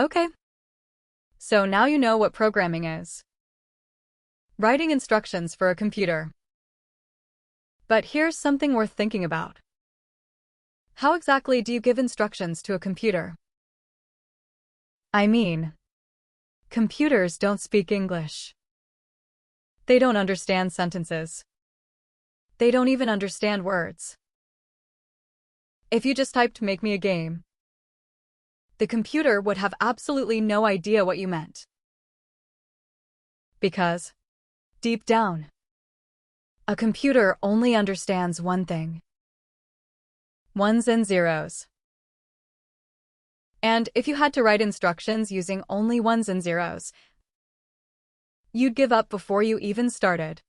Okay. So now you know what programming is. Writing instructions for a computer. But here's something worth thinking about. How exactly do you give instructions to a computer? I mean, computers don't speak English. They don't understand sentences. They don't even understand words. If you just typed "make me a game," the computer would have absolutely no idea what you meant. Because, deep down, a computer only understands one thing: ones and zeros. And if you had to write instructions using only ones and zeros, you'd give up before you even started.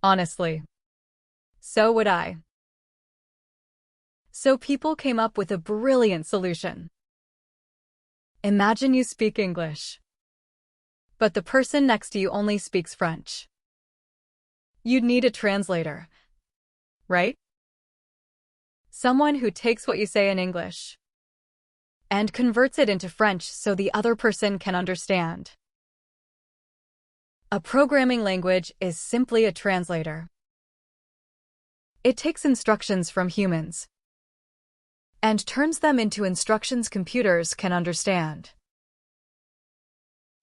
Honestly. So would I. So people came up with a brilliant solution. Imagine you speak English, but the person next to you only speaks French. You'd need a translator, right? Someone who takes what you say in English and converts it into French so the other person can understand. A programming language is simply a translator. It takes instructions from humans and turns them into instructions computers can understand.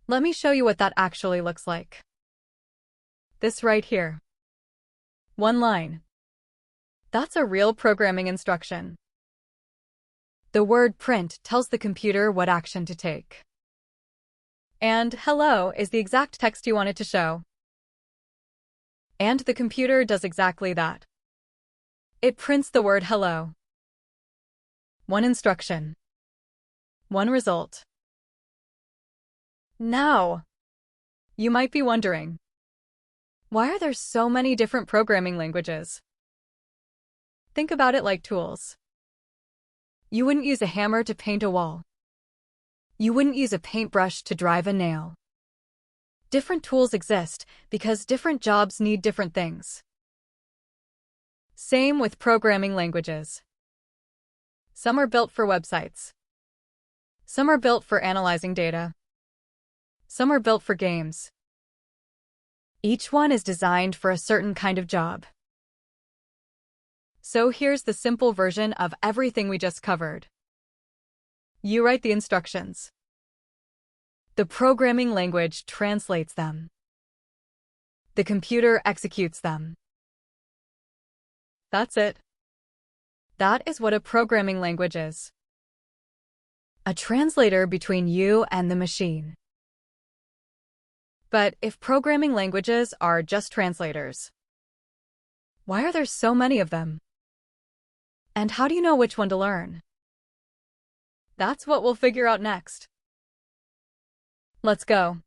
Let me show you what that actually looks like. This right here. One line. That's a real programming instruction. The word print tells the computer what action to take. And hello is the exact text you want it to show. And the computer does exactly that. It prints the word hello. One instruction. One result. Now, you might be wondering, why are there so many different programming languages? Think about it like tools. You wouldn't use a hammer to paint a wall. You wouldn't use a paintbrush to drive a nail. Different tools exist because different jobs need different things. Same with programming languages. Some are built for websites. Some are built for analyzing data. Some are built for games. Each one is designed for a certain kind of job. So here's the simple version of everything we just covered. You write the instructions. The programming language translates them. The computer executes them. That's it. That is what a programming language is. A translator between you and the machine. But if programming languages are just translators, why are there so many of them? And how do you know which one to learn? That's what we'll figure out next. Let's go.